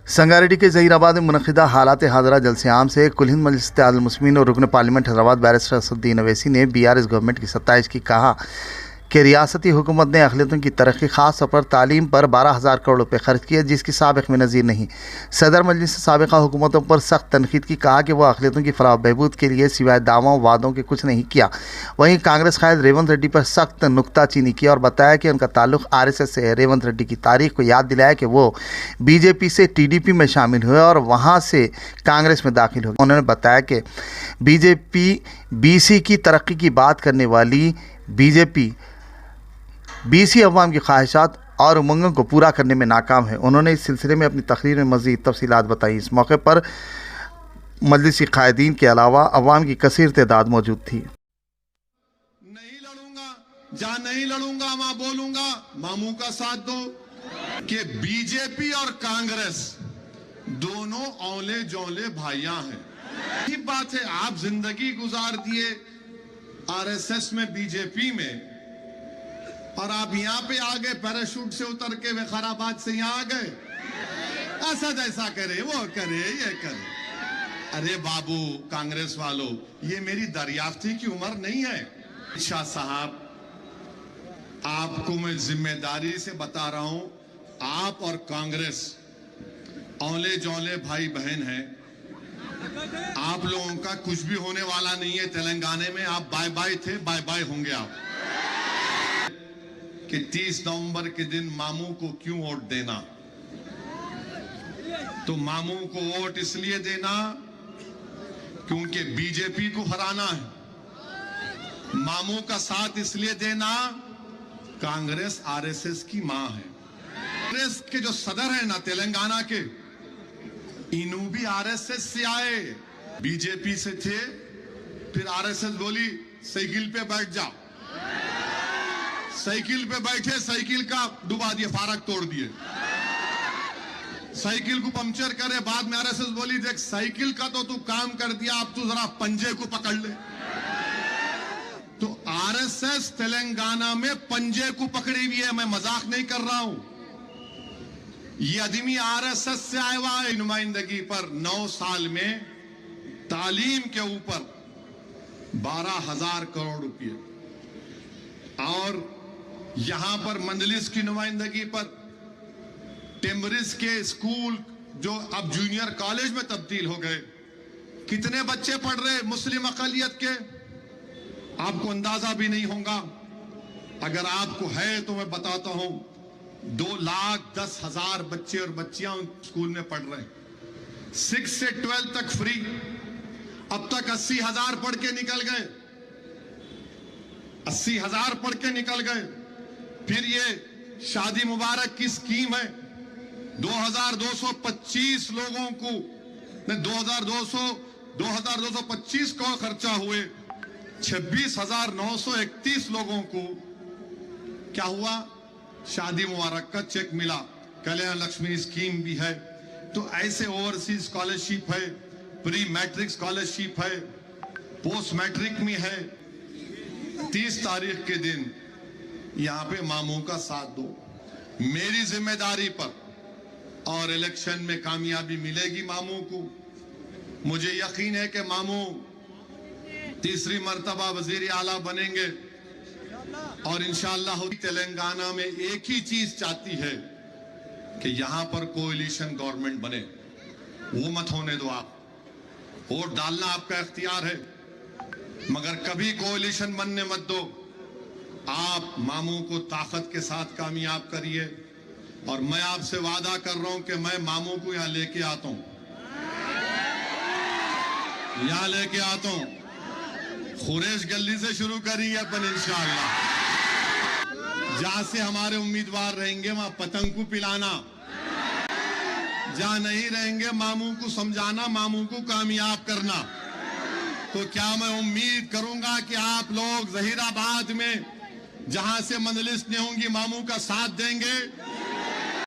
संगारेड्डी के ज़हीराबाद में मुनक़िदा हालात हाज़िरा जलसे आम से कुल हिंद मजलिस इत्तेहादुल मुस्लिमीन और रुकन पार्लियामेंट हैदराबाद बैरिस्टर असदुद्दीन अवैसी ने BRS गवर्नमेंट की सत्ताइश की कहा कि रियासती हुकूमत ने अक़लियतों की तरक्की ख़ास तौर पर तालीम पर 12,000 करोड़ रुपये खर्च किए, जिसकी साबिक़ में नज़ीर नहीं। सदर मजलिस ने साबिक़ा हुकूमतों पर सख्त तनक़ीद की, कहा कि वह अक़लियतों की फलाह बहबूद के लिए सिवाय दावों वादों के कुछ नहीं किया। वहीं कांग्रेस कायद रेवंत रेड्डी पर सख्त नुक्ताचीनी की और बताया कि उनका ताल्लुक़ RSS से है। रेवंत रेड्डी की तारीख को याद दिलाया कि वो BJP से TDP में शामिल हुए और वहाँ से कांग्रेस में दाखिल हो गए। उन्होंने बताया कि BJP BC की तरक्की की बात करने वाली BJP BC अवाम की ख्वाहिशात और उमंगों को पूरा करने में नाकाम है। उन्होंने इस सिलसिले में अपनी तकरीर में मज़ीद तफसीलात बताई। इस मौके पर मजलिसी कायदीन के अलावा अवाम की कसीर तादाद मौजूद थी। नहीं लड़ूंगा, जहां नहीं लड़ूंगा वहां बोलूंगा मामू का साथ दो कि BJP और कांग्रेस दोनों औले जौले भाइयां हैं। यही बात है, आप जिंदगी गुजार दिए RSS में BJP में और आप यहां पे आ गए, पैराशूट से उतर के वखाराबाद से यहां आ गए। ऐसा जैसा करे वो करे ये करे। अरे बाबू कांग्रेस वालों, ये मेरी दरियाफ्ती की उम्र नहीं है। शाह साहब, आपको मैं जिम्मेदारी से बता रहा हूं, आप और कांग्रेस औले जौले भाई बहन हैं। आप लोगों का कुछ भी होने वाला नहीं है। तेलंगाना में आप बाय बाय थे, बाय बाय होंगे आप। कि 30 नवंबर के दिन मामू को क्यों वोट देना? तो मामू को वोट इसलिए देना क्योंकि BJP को हराना है। मामू का साथ इसलिए देना, कांग्रेस RSS की मां है। कांग्रेस के जो सदर है ना तेलंगाना के, इनू भी RSS से आए, BJP से थे। फिर RSS बोली साइकिल पे बैठ जाओ, साइकिल पे बैठे, साइकिल का डुबा दिए, फारक तोड़ दिए, साइकिल को पंक्चर करे। बाद में RSS बोली देख साइकिल का तो तू काम कर दिया, अब तू जरा पंजे को पकड़ ले। तो RSS तेलंगाना में पंजे को पकड़ी हुई है, मैं मजाक नहीं कर रहा हूं। ये आदमी RSS से आया हुआ है नुमाइंदगी पर। 9 साल में तालीम के ऊपर 12,000 करोड़ रुपए और यहां पर मंजलिस की नुमाइंदगी पर टेम्बरिस के स्कूल जो अब जूनियर कॉलेज में तब्दील हो गए, कितने बच्चे पढ़ रहे मुस्लिम अक़लियत के, आपको अंदाजा भी नहीं होगा। अगर आपको है तो मैं बताता हूं, 2,10,000 बच्चे और बच्चियां स्कूल में पढ़ रहे हैं। 6 से 12 तक फ्री। अब तक 80,000 पढ़ के निकल गए, 80,000 पढ़ के निकल गए। फिर ये शादी मुबारक की स्कीम है, 2,225 लोगों को, 2,225 को खर्चा हुए, 26,931 लोगों को क्या हुआ, शादी मुबारक का चेक मिला। कल्याण लक्ष्मी स्कीम भी है। तो ऐसे ओवरसीज स्कॉलरशिप है, प्री मैट्रिक स्कॉलरशिप है, पोस्ट मैट्रिक में है। 30 तारीख के दिन यहां पे मामू का साथ दो, मेरी जिम्मेदारी पर, और इलेक्शन में कामयाबी मिलेगी मामू को। मुझे यकीन है कि मामू तीसरी मर्तबा वजीर आला बनेंगे और इंशाअल्लाह तेलंगाना में एक ही चीज चाहती है कि यहां पर कोएलिशन गवर्नमेंट बने। वो मत होने दो आप। वोट डालना आपका इख्तियार है, मगर कभी कोएलिशन बनने मत दो। आप मामू को ताकत के साथ कामयाब करिए और मैं आपसे वादा कर रहा हूं कि मैं मामू को यहां लेके आता हूं, यहां लेके आता हूं। खुरेश गली से शुरू करेंगे अपन इंशाअल्लाह। जहां से हमारे उम्मीदवार रहेंगे वहां पतंग को पिलाना, जहां नहीं रहेंगे मामू को समझाना, मामू को कामयाब करना। तो क्या मैं उम्मीद करूंगा कि आप लोग ज़हीराबाद में जहां से मंजलिस ने होंगी मामू का साथ देंगे।